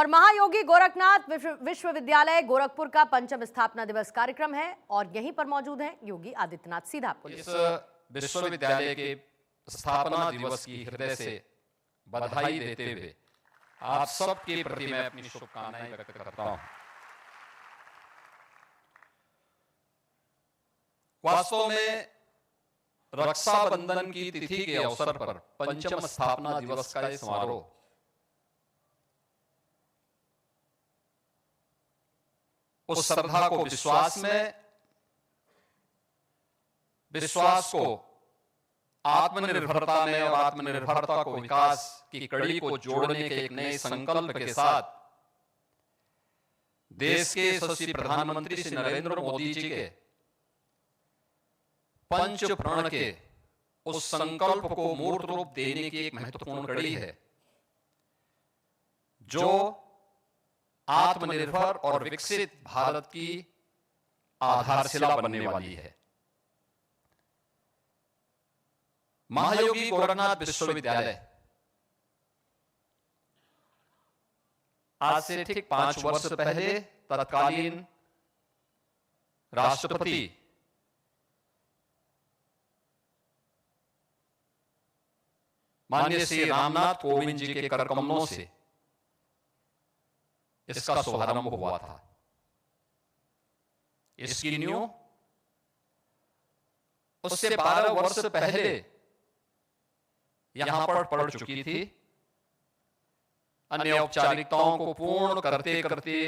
और महायोगी गोरखनाथ विश्वविद्यालय गोरखपुर का पंचम स्थापना दिवस कार्यक्रम है और यहीं पर मौजूद हैं योगी आदित्यनाथ। सीधा आपको इस विश्वविद्यालय के स्थापना दिवस की हृदय से बधाई देते हुए आप सबके प्रति मैं अपनी शुभकामनाएं व्यक्त करता हूं। वास्तव में रक्षाबंधन की तिथि के अवसर पर पंचम स्थापना दिवस का समारोह उस श्रद्धा को विश्वास को आत्मनिर्भरता में और आत्मनिर्भरता को विकास की कड़ी को जोड़ने के एक नए संकल्प के साथ देश के यशस्वी प्रधानमंत्री श्री नरेंद्र मोदी जी के पंच प्रण के उस संकल्प को मूर्त रूप देने की एक महत्वपूर्ण कड़ी है, जो आत्मनिर्भर और विकसित भारत की आधारशिला बनने वाली है। महायोगी गोरखनाथ विश्वविद्यालय आज से ठीक 5 वर्ष पहले तत्कालीन राष्ट्रपति माननीय श्री रामनाथ कोविंद जी के करकमलों से इसका शुभारंभ हुआ था। इसकी नींव उससे 12 वर्ष पहले यहां पर पड़ चुकी थी। अन्य औपचारिकताओं को पूर्ण करते करते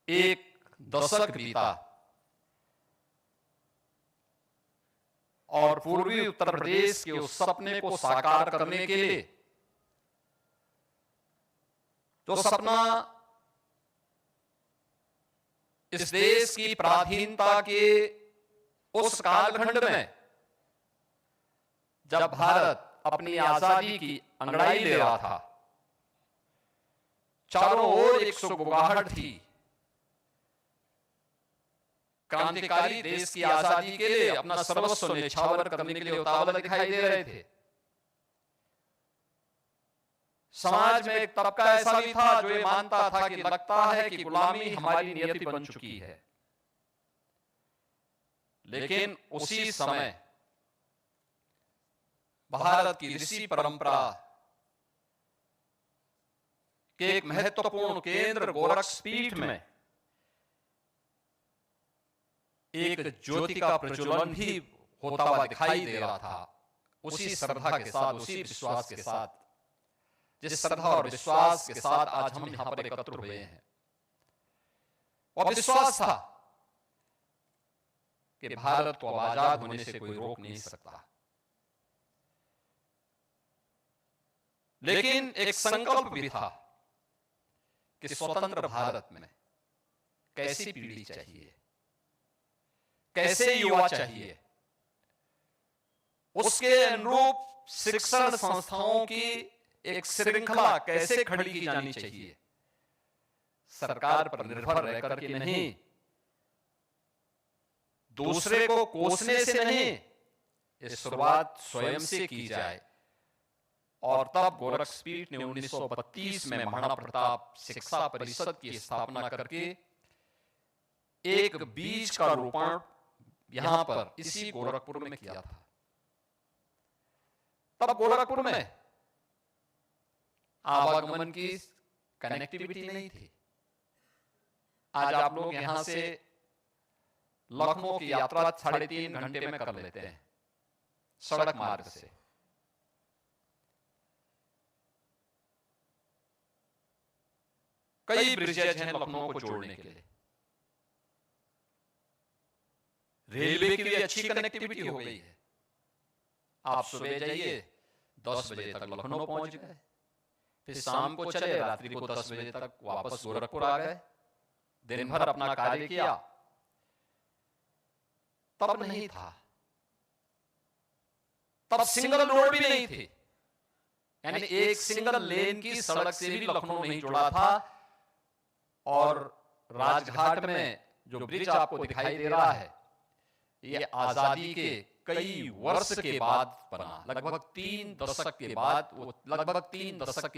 एक दशक बीता और पूर्वी उत्तर प्रदेश के उस सपने को साकार करने के लिए, जो सपना इस देश की पराधीनता के उस कालखंड में जब भारत अपनी आजादी की अंगड़ाई ले रहा था, चारों ओर एक सुगबुगाहट थी, क्रांतिकारी देश की आजादी के लिए अपना सर्वस्व न्यौछावर करने के लिए उतावला दिखाई दे रहे थे। समाज में एक तबका ऐसा भी था जो ये मानता था कि लगता है कि गुलामी हमारी नियति बन चुकी है। लेकिन उसी समय भारत की ऋषि परंपरा के एक महत्वपूर्ण केंद्र गोरक्षपीठ में एक ज्योति का प्रज्वलन भी होता हुआ दिखाई दे रहा था। उसी श्रद्धा के साथ, उसी विश्वास के साथ, जिस श्रद्धा और विश्वास के साथ आज हम यहां पर एकत्र हुए हैं, और विश्वास था कि भारत को आजाद होने से कोई रोक नहीं सकता। लेकिन एक संकल्प भी था कि स्वतंत्र भारत में कैसी पीढ़ी चाहिए, कैसे युवा चाहिए, उसके अनुरूप शिक्षण संस्थाओं की एक श्रृंखला कैसे खड़ी की जानी चाहिए। सरकार पर निर्भर रहकर के नहीं, दूसरे को कोसने से नहीं, ये शुरुआत स्वयं से की जाए। और तब गोरक्षपीठ ने 1932 में महाराणा प्रताप शिक्षा परिषद की स्थापना करके एक बीज का रोपण यहां पर इसी गोरखपुर में किया था। तब गोरखपुर में आवागमन की कनेक्टिविटी नहीं थी। आज आप लोग यहां से लखनऊ की यात्रा 3.5 घंटे में कर लेते हैं सड़क मार्ग से। कई ब्रिजेज हैं लखनऊ को जोड़ने के लिए। रेलवे की भी अच्छी कनेक्टिविटी हो गई है। आप सुबह जाइए 10 बजे तक लखनऊ पहुंच गए, फिर शाम को चले, रात्रि को 10 बजे तक वापस गोरखपुर आ गए, दिन भर अपना कार्य किया। तब नहीं था, तब सिंगल रोड भी नहीं थी, यानी एक सिंगल लेन की सड़क से भी लखनऊ नहीं जुड़ा था। और राजघाट में जो ब्रिज आपको दिखाई दे रहा है, ये आजादी के कई वर्ष के बाद बना। लगभग 3 दशक के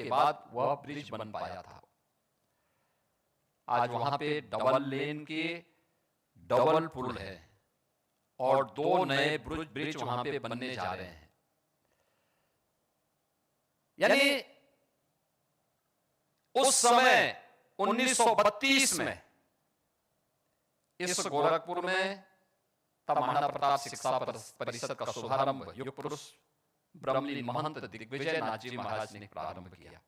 बाद वह ब्रिज बन पाया था। आज वहां पे डबल लेन के डबल पुल है और 2 नए ब्रिज वहां पे बनने जा रहे हैं। यानी उस समय 1932 में इस गोरखपुर में तब महाराणा प्रताप शिक्षा परिषद का शुभारंभ युग पुरुष ब्रह्मलीन महंत दिग्विजय नाथ जी महाराज ने प्रारंभ किया।